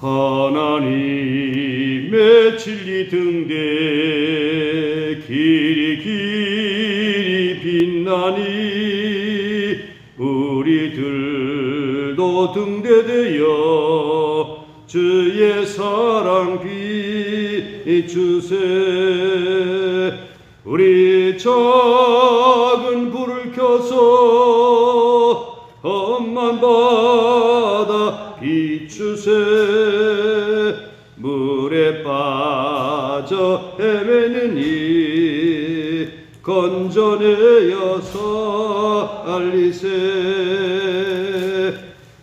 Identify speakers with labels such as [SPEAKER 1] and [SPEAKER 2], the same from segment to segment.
[SPEAKER 1] 하나님의 진리 등대 길이 빛나니 우리들도 등대되어 주의 사랑 비추세. 우리 작은 불을 켜서 험한 바다 비추세. 물에 빠져 헤매는 이 건져내어 살리세.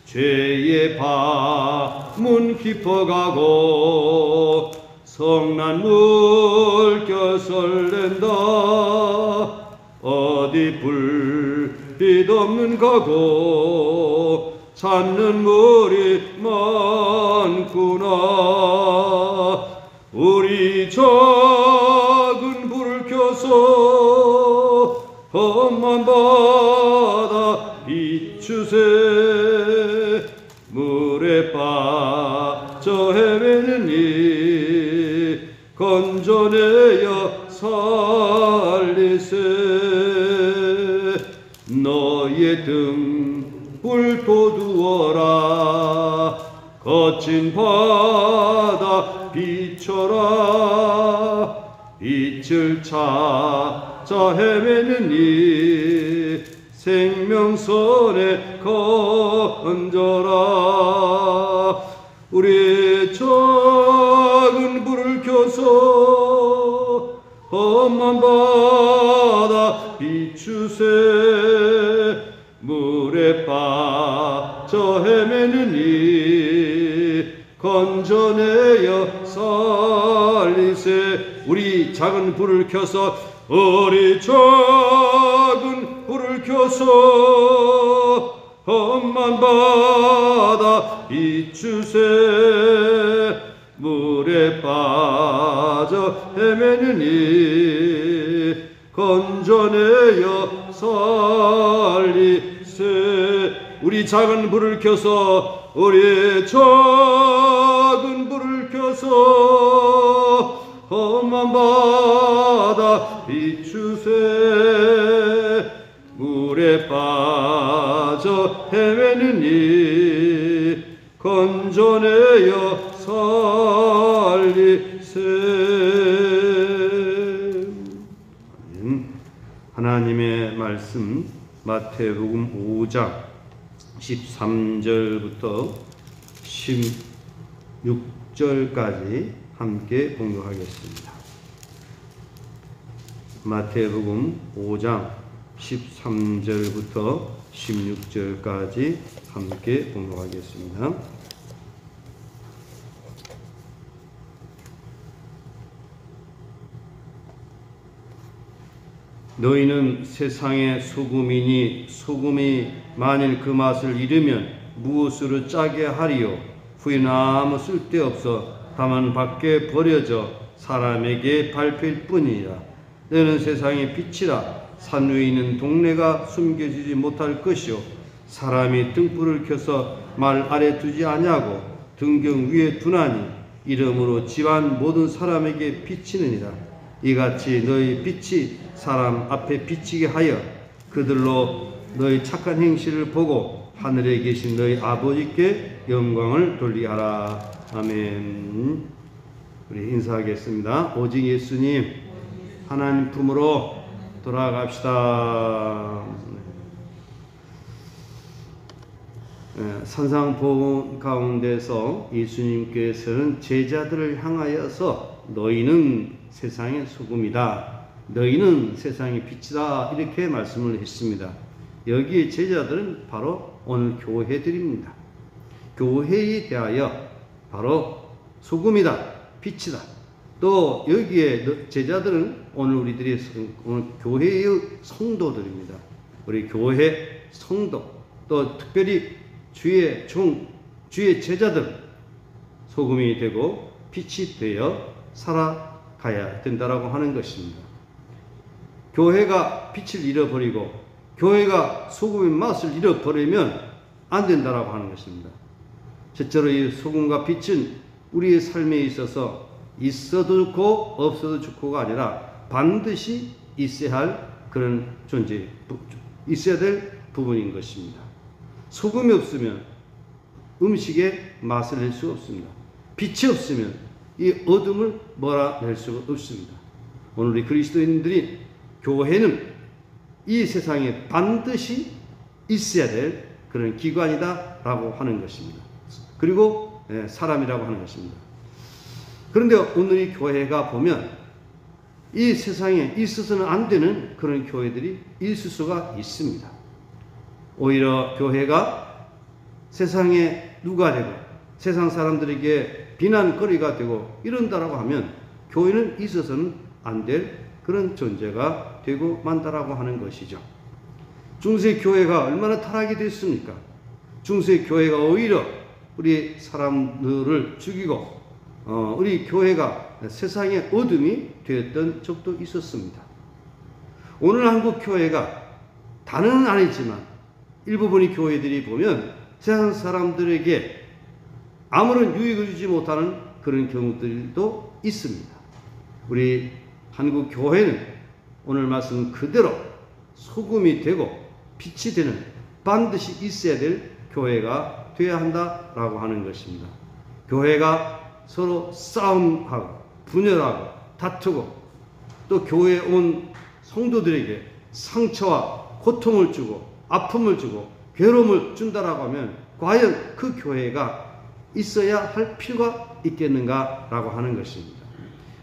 [SPEAKER 1] 죄의 밤은 깊어가고 성난 물결 설렌다. 어디 불빛 없는 가고 찾는 물이 많구나. 우리 작은 불을 켜서 험한 바다 비추세. 물에 빠져 헤매는 이 건져내어 살리세. 너의 등불 돋우어라. 거친 바다 비춰라. 빛을 찾아 헤매는 이 생명선에 건져라. 우리 작은 불을 켜서 험한 바다 비추세. 물에 빠져 헤매는 이 건져내어 살리세. 우리 작은 불을 켜서 우리 작은 불을 켜서 험한 바다 비추세. 물에 빠져 헤매는 이 건져내어 살리세. 우리 작은 불을 켜서 우리 작은 불을 켜서 험한 바다 비추세. 물에 빠져 헤매는 이 건져내어 살리세. 하나님의 말씀 마태복음 5장 13절부터 16절까지 함께 공독하겠습니다. 마태복음 5장 13절부터 16절까지 함께 공독하겠습니다. 너희는 세상의 소금이니 소금이 만일 그 맛을 잃으면 무엇으로 짜게 하리요? 후에는 아무 쓸데없어 다만 밖에 버려져 사람에게 밟힐 뿐이라. 너는 세상의 빛이라. 산 위에 있는 동네가 숨겨지지 못할 것이요 사람이 등불을 켜서 말 아래 두지 아니하고 등경 위에 두나니 이러므로 집안 모든 사람에게 비치느니라. 이같이 너희 빛이 사람 앞에 비치게 하여 그들로 너희 착한 행실을 보고 하늘에 계신 너희 아버지께 영광을 돌리게 하라. 아멘. 우리 인사하겠습니다. 오직 예수님 하나님 품으로 돌아갑시다. 산상보훈 가운데서 예수님께서는 제자들을 향하여서 너희는 세상의 소금이다. 너희는 세상의 빛이다. 이렇게 말씀을 했습니다. 여기에 제자들은 바로 오늘 교회들입니다. 교회에 대하여 바로 소금이다. 빛이다. 또 여기에 제자들은 오늘 우리들이 오늘 교회의 성도들입니다. 우리 교회 성도 또 특별히 주의 제자들 소금이 되고 빛이 되어 살아가야 된다라고 하는 것입니다. 교회가 빛을 잃어버리고 교회가 소금의 맛을 잃어버리면 안 된다라고 하는 것입니다. 첫째로 이 소금과 빛은 우리의 삶에 있어서 있어도 좋고 없어도 좋고가 아니라 반드시 있어야 할 그런 존재, 있어야 될 부분인 것입니다. 소금이 없으면 음식에 맛을 낼 수가 없습니다. 빛이 없으면 이 어둠을 몰아낼 수가 없습니다. 오늘 우리 그리스도인들이 교회는 이 세상에 반드시 있어야 될 그런 기관이다라고 하는 것입니다. 그리고 사람이라고 하는 것입니다. 그런데 오늘 이 교회가 보면 이 세상에 있어서는 안 되는 그런 교회들이 있을 수가 있습니다. 오히려 교회가 세상에 누가 되고 세상 사람들에게 비난거리가 되고 이런다라고 하면 교회는 있어서는 안 될 그런 존재가 되고 만다라고 하는 것이죠. 중세 교회가 얼마나 타락이 됐습니까? 중세 교회가 오히려 우리 사람들을 죽이고 우리 교회가 세상의 어둠이 되었던 적도 있었습니다. 오늘 한국 교회가 다는 아니지만 일부분의 교회들이 보면 세상 사람들에게 아무런 유익을 주지 못하는 그런 경우들도 있습니다. 우리 한국 교회는 오늘 말씀 그대로 소금이 되고 빛이 되는 반드시 있어야 될 교회가 되어야 한다라고 하는 것입니다. 교회가 서로 싸움하고 분열하고 다투고 또 교회에 온 성도들에게 상처와 고통을 주고 아픔을 주고 괴로움을 준다라고 하면 과연 그 교회가 있어야 할 필요가 있겠는가라고 하는 것입니다.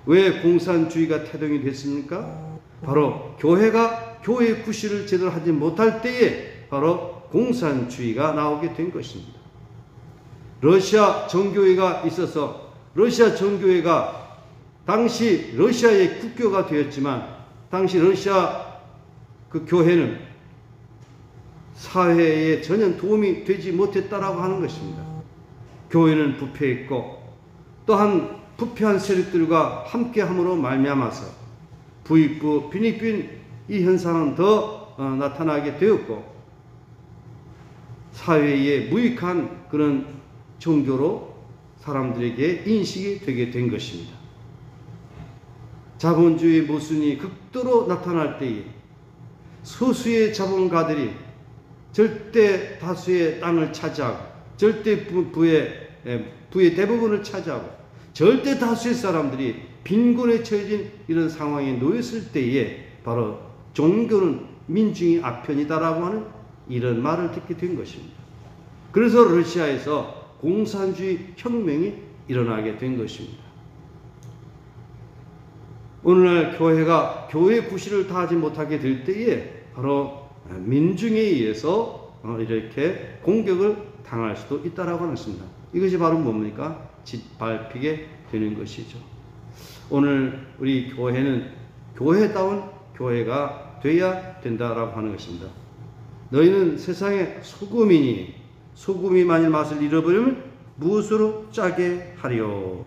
[SPEAKER 1] 왜 공산주의가 태동이 됐습니까? 바로 교회가 교회의 구실을 제대로 하지 못할 때에 바로 공산주의가 나오게 된 것입니다. 러시아 정교회가 있어서 러시아 정교회가 당시 러시아의 국교가 되었지만 당시 러시아 그 교회는 사회에 전혀 도움이 되지 못했다라고 하는 것입니다. 교회는 부패했고 또한 부패한 세력들과 함께함으로 말미암아서 부익부 빈익빈 이 현상은 더 나타나게 되었고 사회에 무익한 그런 종교로 사람들에게 인식이 되게 된 것입니다. 자본주의 모순이 극도로 나타날 때에 소수의 자본가들이 절대 다수의 땅을 차지하고 절대 부의 대부분을 차지하고 절대 다수의 사람들이 빈곤에 처해진 이런 상황에 놓였을 때에 바로 종교는 민중의 아편이다라고 하는 이런 말을 듣게 된 것입니다. 그래서 러시아에서 공산주의 혁명이 일어나게 된 것입니다. 오늘날 교회가 교회의 구실을 다하지 못하게 될 때에 바로 민중에 의해서 이렇게 공격을 당할 수도 있다라고 하는 것입니다. 이것이 바로 뭡니까? 짓밟히게 되는 것이죠. 오늘 우리 교회는 교회다운 교회가 되어야 된다라고 하는 것입니다. 너희는 세상의 소금이니 소금이 만일 맛을 잃어버리면 무엇으로 짜게 하리요?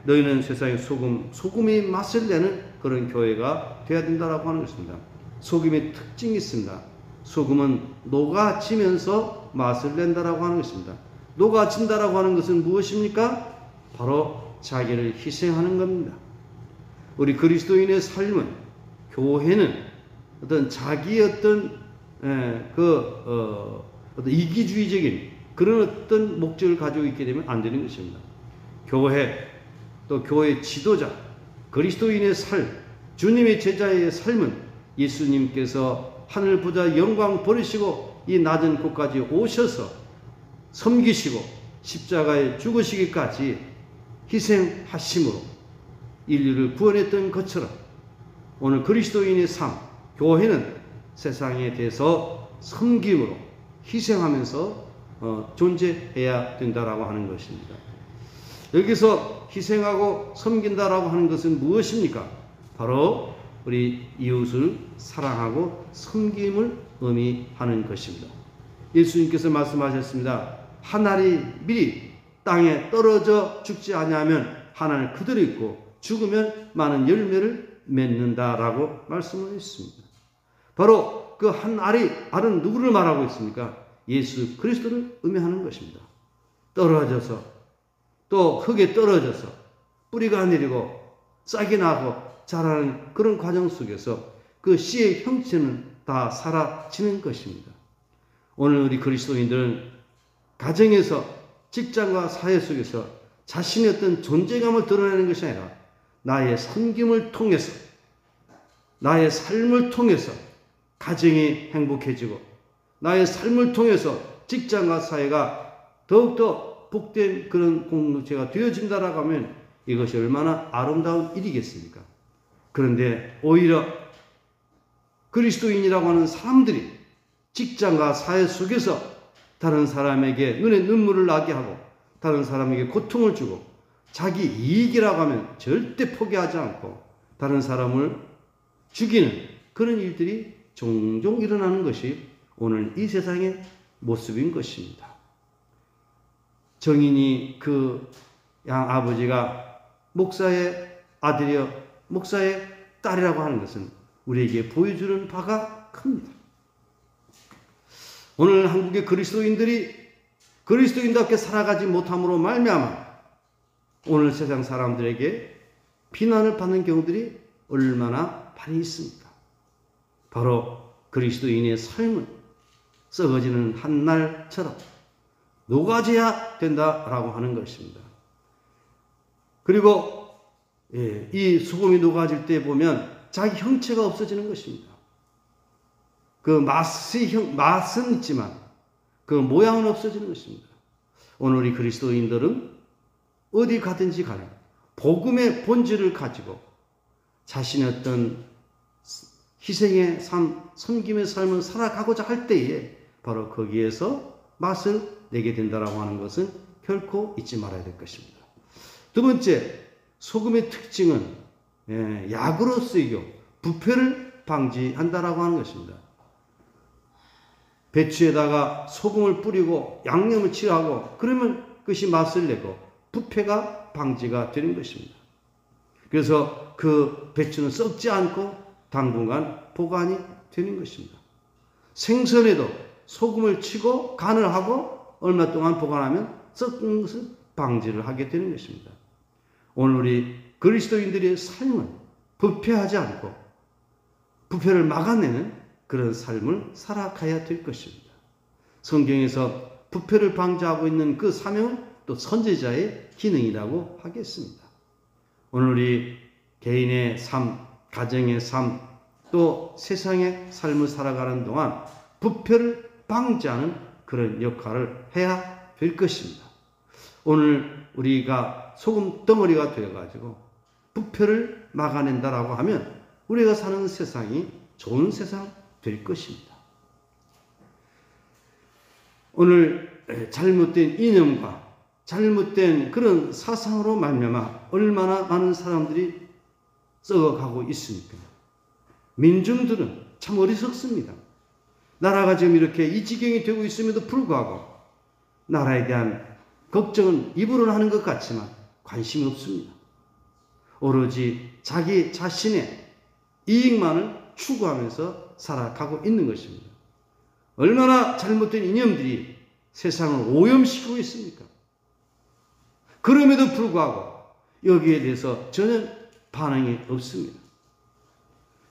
[SPEAKER 1] 너희는 세상의 소금이 맛을 내는 그런 교회가 되어야 된다라고 하는 것입니다. 소금의 특징이 있습니다. 소금은 녹아지면서 맛을 낸다라고 하는 것입니다. 녹아진다라고 하는 것은 무엇입니까? 바로 자기를 희생하는 겁니다. 우리 그리스도인의 삶은 교회는 어떤 자기의 어떤 어떤 이기주의적인 그런 어떤 목적을 가지고 있게 되면 안 되는 것입니다. 교회 또 교회 지도자 그리스도인의 삶 주님의 제자의 삶은 예수님께서 하늘 보좌 영광 버리시고 이 낮은 곳까지 오셔서 섬기시고 십자가에 죽으시기까지 희생하심으로 인류를 구원했던 것처럼 오늘 그리스도인의 삶, 교회는 세상에 대해서 섬김으로 희생하면서 존재해야 된다라고 하는 것입니다. 여기서 희생하고 섬긴다라고 하는 것은 무엇입니까? 바로 우리 이웃을 사랑하고 섬김을 의미하는 것입니다. 예수님께서 말씀하셨습니다. 한 알이 미리 땅에 떨어져 죽지 아니하면 한 알 그대로 있고 죽으면 많은 열매를 맺는다라고 말씀을 했습니다. 바로 그 한 알은 누구를 말하고 있습니까? 예수 그리스도를 의미하는 것입니다. 떨어져서 또 흙에 떨어져서 뿌리가 내리고 싹이 나고 자라는 그런 과정 속에서 그 씨의 형체는 다 사라지는 것입니다. 오늘 우리 그리스도인들은 가정에서 직장과 사회 속에서 자신의 어떤 존재감을 드러내는 것이 아니라 나의 섬김을 통해서 나의 삶을 통해서 가정이 행복해지고 나의 삶을 통해서 직장과 사회가 더욱더 복된 그런 공동체가 되어진다라고 하면 이것이 얼마나 아름다운 일이겠습니까? 그런데 오히려 그리스도인이라고 하는 사람들이 직장과 사회 속에서 다른 사람에게 눈에 눈물을 나게 하고 다른 사람에게 고통을 주고 자기 이익이라고 하면 절대 포기하지 않고 다른 사람을 죽이는 그런 일들이 종종 일어나는 것이 오늘 이 세상의 모습인 것입니다. 정인이 그 양 아버지가 목사의 아들이여 목사의 딸이라고 하는 것은 우리에게 보여주는 바가 큽니다. 오늘 한국의 그리스도인들이 그리스도인답게 살아가지 못함으로 말미암아 오늘 세상 사람들에게 비난을 받는 경우들이 얼마나 많이 있습니까? 바로 그리스도인의 삶은 썩어지는 한날처럼 녹아져야 된다라고 하는 것입니다. 그리고 이 소금이 녹아질 때 보면 자기 형체가 없어지는 것입니다. 그 맛은 있지만 그 모양은 없어지는 것입니다. 오늘 우리 그리스도인들은 어디 가든지 간에 복음의 본질을 가지고 자신의 어떤 희생의 삶, 섬김의 삶을 살아가고자 할 때에 바로 거기에서 맛을 내게 된다라고 하는 것은 결코 잊지 말아야 될 것입니다. 두 번째, 소금의 특징은 약으로 쓰이고 부패를 방지한다라고 하는 것입니다. 배추에다가 소금을 뿌리고 양념을 칠하고 그러면 그것이 맛을 내고 부패가 방지가 되는 것입니다. 그래서 그 배추는 썩지 않고 당분간 보관이 되는 것입니다. 생선에도 소금을 치고 간을 하고 얼마 동안 보관하면 썩는 것을 방지를 하게 되는 것입니다. 오늘 우리 그리스도인들의 삶은 부패하지 않고 부패를 막아내는 그런 삶을 살아가야 될 것입니다. 성경에서 부패를 방지하고 있는 그 사명은 또 선지자의 기능이라고 하겠습니다. 오늘 우리 개인의 삶, 가정의 삶, 또 세상의 삶을 살아가는 동안 부패를 방지하는 그런 역할을 해야 될 것입니다. 오늘 우리가 소금 덩어리가 되어가지고 부패를 막아낸다라고 하면 우리가 사는 세상이 좋은 세상 될 것입니다. 오늘 잘못된 이념과 잘못된 그런 사상으로 말미암아 얼마나 많은 사람들이 썩어가고 있습니까? 민중들은 참 어리석습니다. 나라가 지금 이렇게 이 지경이 되고 있음에도 불구하고 나라에 대한 걱정은 입으로 하는 것 같지만 관심이 없습니다. 오로지 자기 자신의 이익만을 추구하면서 살아가고 있는 것입니다. 얼마나 잘못된 이념들이 세상을 오염시키고 있습니까? 그럼에도 불구하고 여기에 대해서 전혀 반응이 없습니다.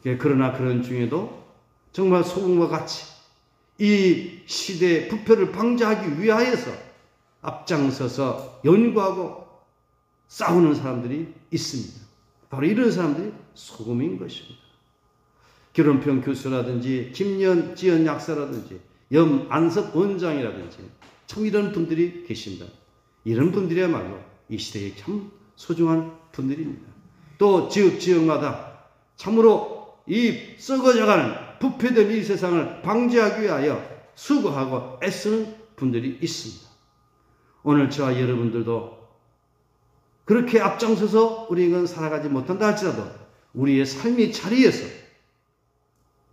[SPEAKER 1] 그러나 그런 중에도 정말 소금과 같이 이 시대의 부패를 방지하기 위하여서 앞장서서 연구하고 싸우는 사람들이 있습니다. 바로 이런 사람들이 소금인 것입니다. 결혼평 교수라든지 김지연 약사라든지 염안섭 원장이라든지 참 이런 분들이 계십니다. 이런 분들이야말로 이 시대에 참 소중한 분들입니다. 또 지역마다 참으로 이 썩어져가는 부패된 이 세상을 방지하기 위하여 수고하고 애쓰는 분들이 있습니다. 오늘 저와 여러분들도 그렇게 앞장서서 우리는 살아가지 못한다 할지라도 우리의 삶의 자리에서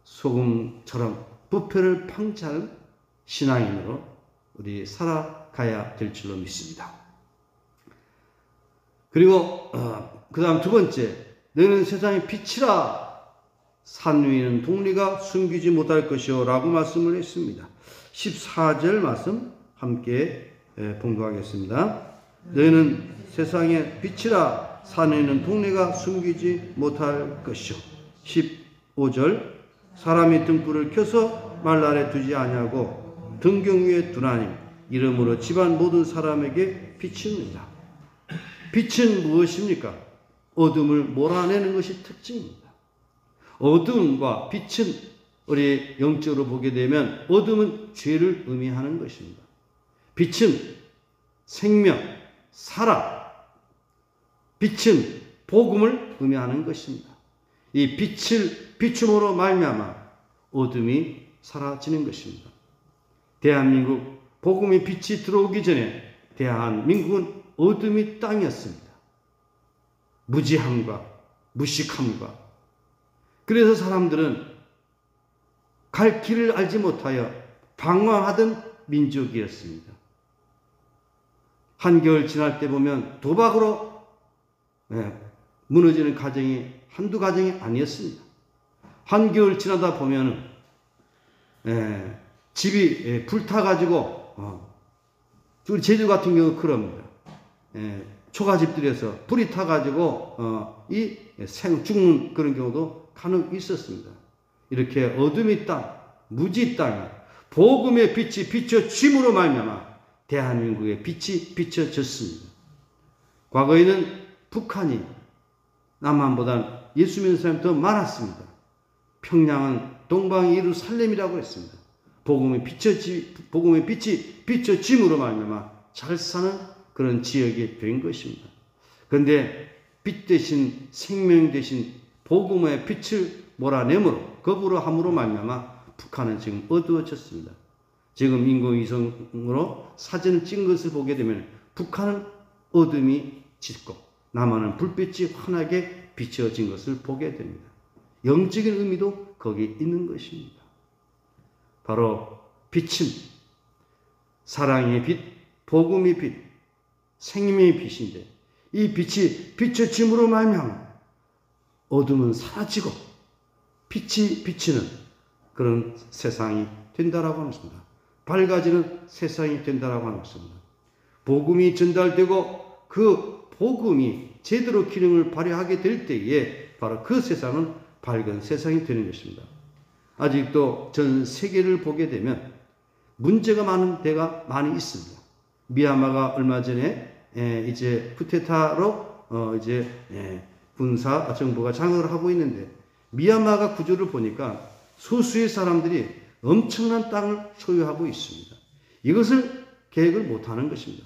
[SPEAKER 1] 소금처럼 부패를 방지하는 신앙인으로 우리 살아가야 될 줄로 믿습니다. 그리고 그 다음 두 번째, 너는 세상의 빛이라. 산 위에는 동리가 숨기지 못할 것이요 라고 말씀을 했습니다. 14절 말씀 함께 봉독하겠습니다. 너희는 세상의 빛이라. 산에 있는 동네가 숨기지 못할 것이요. 15절 사람이 등불을 켜서 말 아래 두지 아니하고 등경 위에 두나니 이름으로 집안 모든 사람에게 비치느니라. 빛은 무엇입니까? 어둠을 몰아내는 것이 특징입니다. 어둠과 빛은 우리 영적으로 보게 되면 어둠은 죄를 의미하는 것입니다. 빛은 생명, 살아, 빛은 복음을 의미하는 것입니다. 이 빛을 비춤으로 말미암아 어둠이 사라지는 것입니다. 대한민국 복음의 빛이 들어오기 전에 대한민국은 어둠이 땅이었습니다. 무지함과 무식함과, 그래서 사람들은 갈 길을 알지 못하여 방황하던 민족이었습니다. 한겨울 지날 때 보면 도박으로 무너지는 가정이 한두 가정이 아니었습니다. 한겨울 지나다 보면 집이 불타가지고, 우리 제주 같은 경우 그럽니다. 초가집들에서 불이 타가지고 죽는 그런 경우도 간혹 있었습니다. 이렇게 어둠의 땅, 무지 땅에 복음의 빛이 비춰짐으로 말미암아 대한민국의 빛이 비춰졌습니다. 과거에는 북한이 남한보다는 예수 믿는 사람이 더 많았습니다. 평양은 동방의 예루살렘이라고 했습니다. 복음의 빛이 비춰짐으로 말미암아 잘 사는 그런 지역이 된 것입니다. 그런데 빛 대신 생명 대신 복음의 빛을 몰아내므로 거부로 함으로 말미암아 북한은 지금 어두워졌습니다. 지금 인공위성으로 사진을 찍은 것을 보게 되면 북한은 어둠이 짙고 남한은 불빛이 환하게 비춰진 것을 보게 됩니다. 영적인 의미도 거기 있는 것입니다. 바로 빛은 사랑의 빛, 복음의 빛, 생명의 빛인데 이 빛이 비춰짐으로 말미암아 어둠은 사라지고 빛이 비치는 그런 세상이 된다라고 하는 것입니다. 밝아지는 세상이 된다라고 하는 것입니다. 복음이 전달되고 그 복음이 제대로 기능을 발휘하게 될 때에 바로 그 세상은 밝은 세상이 되는 것입니다. 아직도 전 세계를 보게 되면 문제가 많은 데가 많이 있습니다. 미얀마가 얼마 전에 이제 쿠데타로 군사 정부가 장악을 하고 있는데 미얀마가 구조를 보니까 소수의 사람들이 엄청난 땅을 소유하고 있습니다. 이것을 계획을 못하는 것입니다.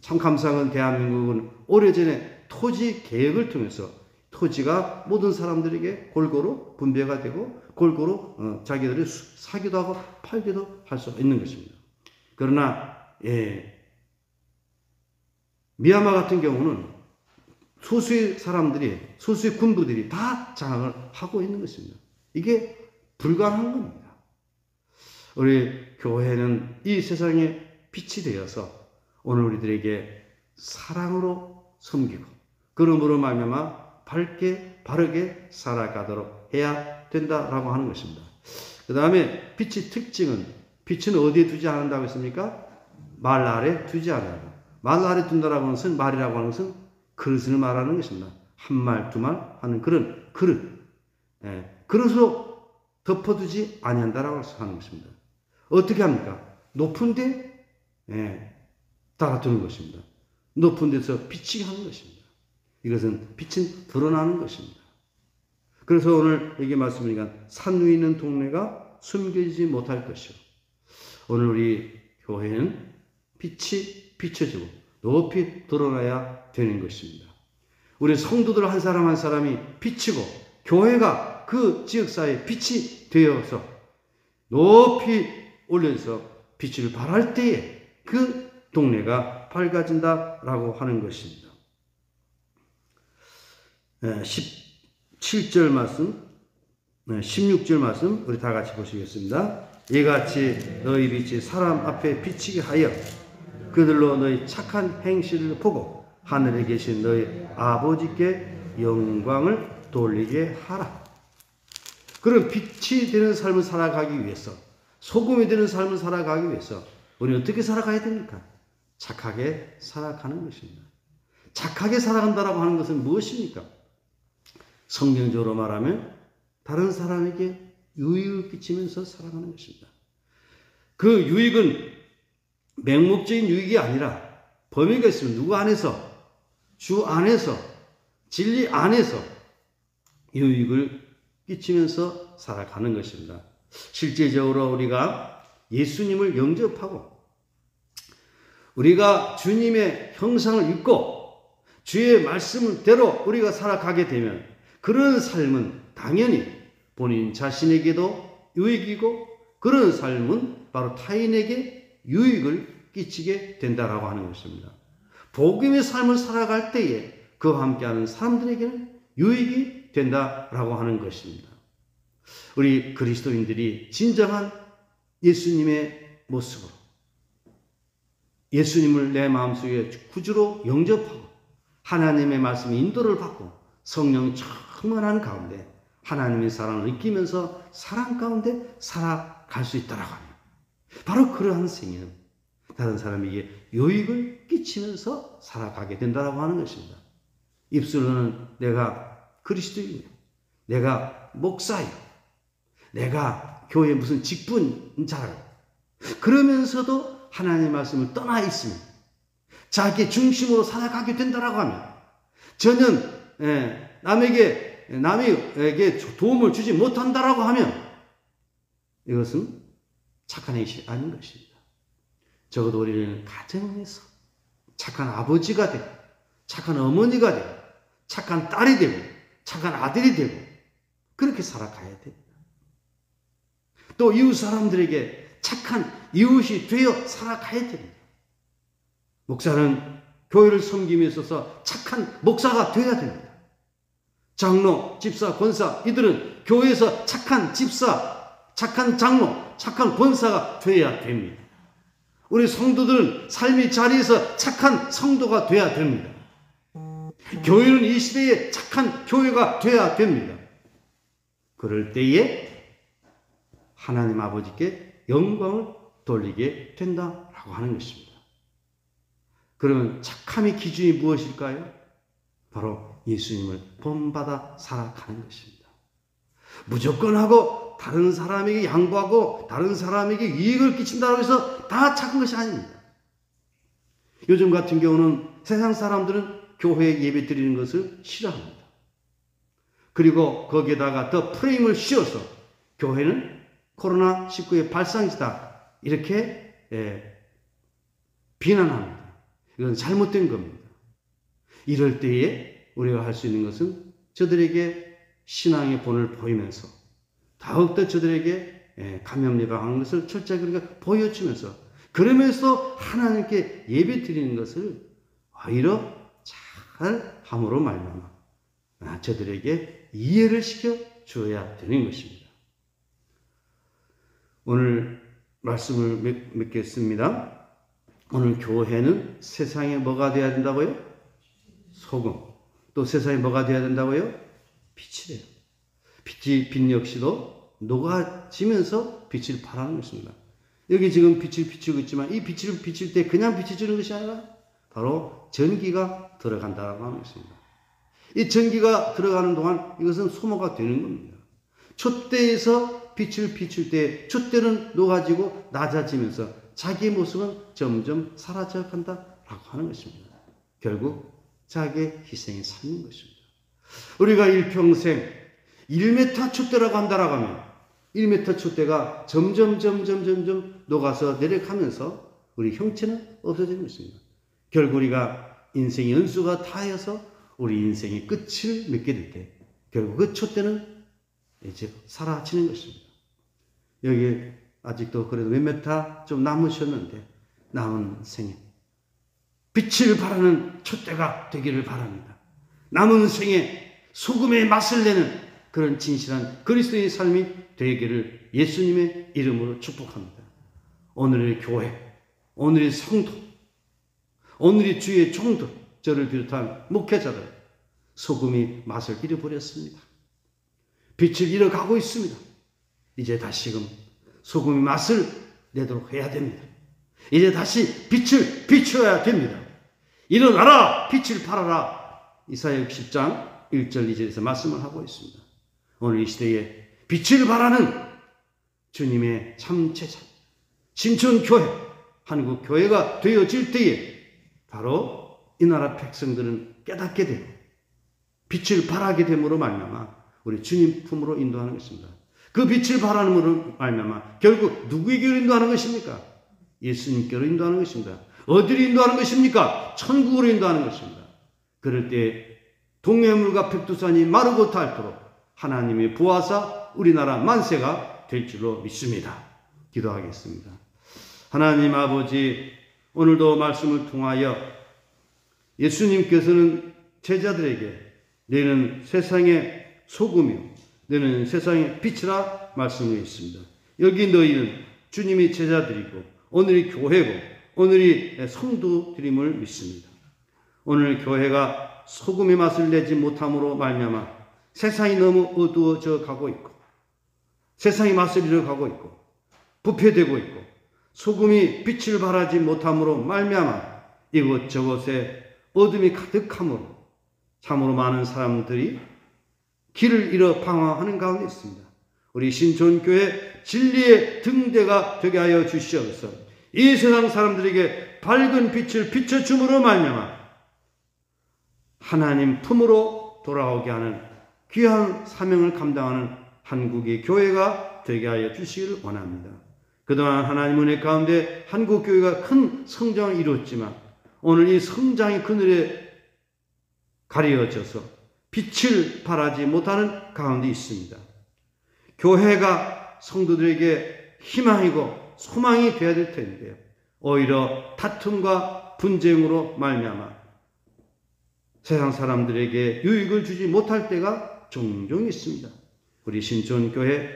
[SPEAKER 1] 참 감사한 대한민국은 오래전에 토지 계획을 통해서 토지가 모든 사람들에게 골고루 분배가 되고 골고루 자기들이 사기도 하고 팔기도 할 수 있는 것입니다. 그러나 미얀마 같은 경우는 소수의 사람들이, 소수의 군부들이 다 장악을 하고 있는 것입니다. 이게 불가능한 겁니다. 우리 교회는 이 세상에 빛이 되어서 오늘 우리들에게 사랑으로 섬기고 그러므로 말미암아 밝게 바르게 살아가도록 해야 된다라고 하는 것입니다. 그 다음에 빛의 특징은, 빛은 어디에 두지 않는다고 했습니까? 말 아래 두지 않아요. 말 아래 둔다라고 하는 것은, 말이라고 하는 것은 그릇을 말하는 것입니다. 한 말, 두 말 하는 그런 그릇. 그릇으로 덮어두지 아니한다라고 하는 것입니다. 어떻게 합니까? 높은 데 달아두는 것입니다. 높은 데서 비치게 하는 것입니다. 이것은 빛은 드러나는 것입니다. 그래서 오늘 여기 말씀이니까 산 위에 있는 동네가 숨겨지지 못할 것이요. 오늘 우리 교회는 빛이 비춰지고 높이 드러나야 되는 것입니다. 우리 성도들 한 사람 한 사람이 비치고 교회가 그 지역사회에 빛이 되어서 높이 올려서 빛을 발할 때에 그 동네가 밝아진다라고 하는 것입니다. 17절 말씀, 16절 말씀 우리 다 같이 보시겠습니다. 이같이 너희 빛이 사람 앞에 비치게 하여 그들로 너희 착한 행실을 보고 하늘에 계신 너희 아버지께 영광을 돌리게 하라. 그런 빛이 되는 삶을 살아가기 위해서, 소금이 되는 삶을 살아가기 위해서 우리는 어떻게 살아가야 됩니까? 착하게 살아가는 것입니다. 착하게 살아간다라고 하는 것은 무엇입니까? 성경적으로 말하면 다른 사람에게 유익을 끼치면서 살아가는 것입니다. 그 유익은 맹목적인 유익이 아니라 범위가 있으면 누구 안에서, 주 안에서, 진리 안에서 유익을 끼치면서 살아가는 것입니다. 실제적으로 우리가 예수님을 영접하고 우리가 주님의 형상을 입고 주의 말씀대로 우리가 살아가게 되면 그런 삶은 당연히 본인 자신에게도 유익이고 그런 삶은 바로 타인에게 유익을 끼치게 된다라고 하는 것입니다. 복음의 삶을 살아갈 때에 그와 함께하는 사람들에게는 유익이 된다라고 하는 것입니다. 우리 그리스도인들이 진정한 예수님의 모습으로 예수님을 내 마음속에 구주로 영접하고 하나님의 말씀 인도를 받고 성령 충만한 가운데 하나님의 사랑을 느끼면서 사랑 가운데 살아갈 수 있다라고 합니다. 바로 그러한 생애는 다른 사람에게 유익을 끼치면서 살아가게 된다라고 하는 것입니다. 입술로는 내가 그리스도인이요, 내가 목사요, 내가 교회 무슨 직분자라고 그러면서도 하나님의 말씀을 떠나 있으면 자기 중심으로 살아가게 된다라고 하면 전혀 남에게 도움을 주지 못한다라고 하면 이것은 착한 행실이 아닌 것입니다. 적어도 우리는 가정에서 착한 아버지가 되고 착한 어머니가 되고 착한 딸이 되고 착한 아들이 되고 그렇게 살아가야 됩니다. 또 이웃 사람들에게 착한 이웃이 되어 살아가야 됩니다. 목사는 교회를 섬김에 있어서 착한 목사가 되어야 됩니다. 장로, 집사, 권사 이들은 교회에서 착한 집사, 착한 장로, 착한 권사가 되어야 됩니다. 우리 성도들은 삶의 자리에서 착한 성도가 되어야 됩니다. 교회는 이 시대에 착한 교회가 되어야 됩니다. 그럴 때에 하나님 아버지께 영광을 돌리게 된다라고 하는 것입니다. 그러면 착함의 기준이 무엇일까요? 바로 예수님을 본받아 살아가는 것입니다. 무조건 하고 다른 사람에게 양보하고 다른 사람에게 이익을 끼친다고 해서 다 착한 것이 아닙니다. 요즘 같은 경우는 세상 사람들은 교회에 예배 드리는 것을 싫어합니다. 그리고 거기에다가 더 프레임을 씌워서 교회는 코로나19의 발상지다 이렇게 비난합니다. 이건 잘못된 겁니다. 이럴 때에 우리가 할 수 있는 것은 저들에게 신앙의 본을 보이면서 더욱더 저들에게 감염 예방하는 것을 철저하게 우리가 보여주면서 그러면서 하나님께 예배 드리는 것을 오히려 잘 함으로 말미암아 저들에게 이해를 시켜 주어야 되는 것입니다. 오늘 말씀을 맺겠습니다. 오늘 교회는 세상에 뭐가 되어야 된다고요? 소금. 또 세상에 뭐가 되어야 된다고요? 빛이래요. 빛 역시도 녹아지면서 빛을 발하는 것입니다. 여기 지금 빛을 비추고 있지만 이 빛을 비칠 때 그냥 비춰주는 것이 아니라 바로 전기가 들어간다고 하는 것입니다. 이 전기가 들어가는 동안 이것은 소모가 되는 겁니다. 촛대에서 빛을 비출 때 촛대는 녹아지고 낮아지면서 자기의 모습은 점점 사라져 간다라고 하는 것입니다. 결국 자기의 희생이 삶인 것입니다. 우리가 일평생 1m 촛대라고 한다라고 하면 1m 촛대가 점점 녹아서 내려가면서 우리 형체는 없어지는 것입니다. 결국 우리가 인생의 연수가 다해서 우리 인생의 끝을 맺게 될 때 결국 그 촛대는 이제 사라지는 것입니다. 여기 아직도 그래도 몇 메타 좀 남으셨는데 남은 생에 빛을 발하는 촛대가 되기를 바랍니다. 남은 생에 소금의 맛을 내는 그런 진실한 그리스도의 삶이 되기를 예수님의 이름으로 축복합니다. 오늘의 교회, 오늘의 성도, 오늘의 주의 종들, 저를 비롯한 목회자들 소금이 맛을 잃어버렸습니다. 빛을 잃어가고 있습니다. 이제 다시금 소금의 맛을 내도록 해야 됩니다. 이제 다시 빛을 비춰야 됩니다. 일어나라, 빛을 발하라. 이사야 60장 1절 2절에서 말씀을 하고 있습니다. 오늘 이 시대에 빛을 발하는 주님의 참 제자, 신촌교회, 한국교회가 되어질 때에 바로 이 나라 백성들은 깨닫게 되고 빛을 발하게 됨으로 말미암아 우리 주님 품으로 인도하는 것입니다. 그 빛을 발함으로 말미암아 결국 누구에게로 인도하는 것입니까? 예수님께로 인도하는 것입니다. 어디로 인도하는 것입니까? 천국으로 인도하는 것입니다. 그럴 때 동해물과 백두산이 마르고 닳도록 하나님이 보아사 우리나라 만세가 될 줄로 믿습니다. 기도하겠습니다. 하나님 아버지, 오늘도 말씀을 통하여 예수님께서는 제자들에게 너희는 세상의 소금이요 너희는 세상의 빛이라 말씀하셨습니다. 여기 너희는 주님이 제자들이고 오늘이 교회고 오늘이 성도들임을 믿습니다. 오늘 교회가 소금의 맛을 내지 못함으로 말미암아 세상이 너무 어두워져 가고 있고 세상의 맛을 잃어가고 있고 부패되고 있고 소금이 빛을 발하지 못함으로 말미암아 이곳저곳에 어둠이 가득함으로 참으로 많은 사람들이 길을 잃어 방황하는 가운데 있습니다. 우리 신촌교회 진리의 등대가 되게 하여 주시옵소서. 이 세상 사람들에게 밝은 빛을 비춰줌으로 말미암아 하나님 품으로 돌아오게 하는 귀한 사명을 감당하는 한국의 교회가 되게 하여 주시기를 원합니다. 그동안 하나님 은혜 가운데 한국교회가 큰 성장을 이루었지만 오늘 이 성장의 그늘에 가려져서 빛을 발하지 못하는 가운데 있습니다. 교회가 성도들에게 희망이고 소망이 되어야 될 텐데요. 오히려 다툼과 분쟁으로 말미암아 세상 사람들에게 유익을 주지 못할 때가 종종 있습니다. 우리 신촌교회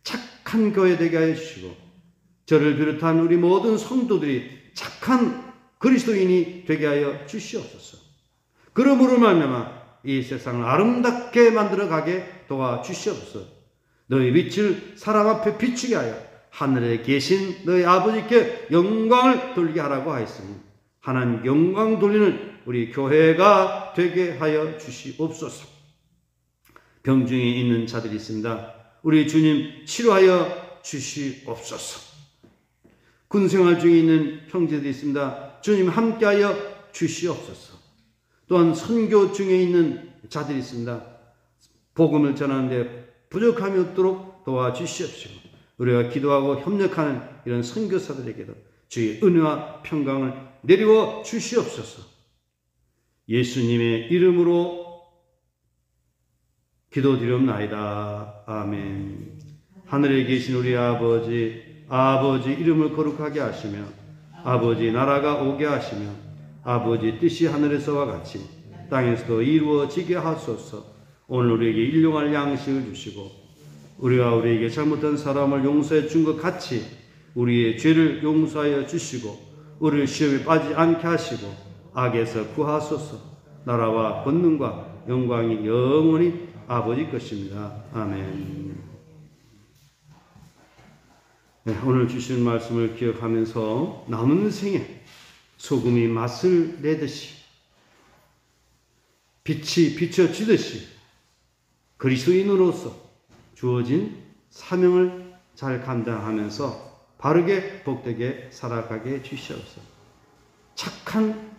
[SPEAKER 1] 착한 교회 되게 하여 주시고 저를 비롯한 우리 모든 성도들이 착한 그리스도인이 되게 하여 주시옵소서. 그러므로 말미암아 이 세상을 아름답게 만들어가게 도와주시옵소서. 너희 빛을 사람 앞에 비추게 하여 하늘에 계신 너희 아버지께 영광을 돌리게 하라고 하였으니 하나님 영광 돌리는 우리 교회가 되게 하여 주시옵소서. 병중에 있는 자들이 있습니다. 우리 주님 치료하여 주시옵소서. 군생활 중에 있는 형제들이 있습니다. 주님 함께하여 주시옵소서. 또한 선교 중에 있는 자들이 있습니다. 복음을 전하는데 부족함이 없도록 도와주시옵시고 우리가 기도하고 협력하는 이런 선교사들에게도 주의 은혜와 평강을 내리워 주시옵소서. 예수님의 이름으로 기도드리옵나이다. 아멘. 하늘에 계신 우리 아버지 이름을 거룩하게 하시며 아버지 나라가 오게 하시며 아버지 뜻이 하늘에서와 같이 땅에서도 이루어지게 하소서. 오늘 우리에게 일용할 양식을 주시고 우리가 우리에게 잘못한 사람을 용서해 준 것 같이 우리의 죄를 용서하여 주시고 우리를 시험에 빠지지 않게 하시고 악에서 구하소서. 나라와 권능과 영광이 영원히 아버지 것입니다. 아멘. 네, 오늘 주신 말씀을 기억하면서 남은 생에 소금이 맛을 내듯이 빛이 비춰지듯이 그리스도인으로서 주어진 사명을 잘 감당하면서 바르게 복되게 살아가게 해주시옵소서. 착한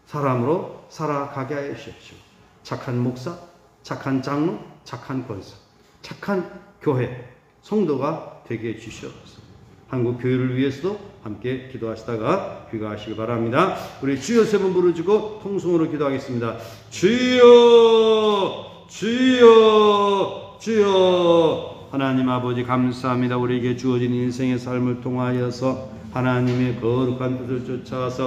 [SPEAKER 1] 사람으로 살아가게 하여 주십시오. 착한 목사, 착한 장로, 착한 권사, 착한 교회, 성도가 되게 해주시옵소서. 한국 교회를 위해서도 함께 기도하시다가 귀가하시기 바랍니다. 우리 주여 세 번 부르시고 통성으로 기도하겠습니다. 주여, 주여, 주여. 하나님 아버지 감사합니다. 우리에게 주어진 인생의 삶을 통하여서 하나님의 거룩한 뜻을 쫓아서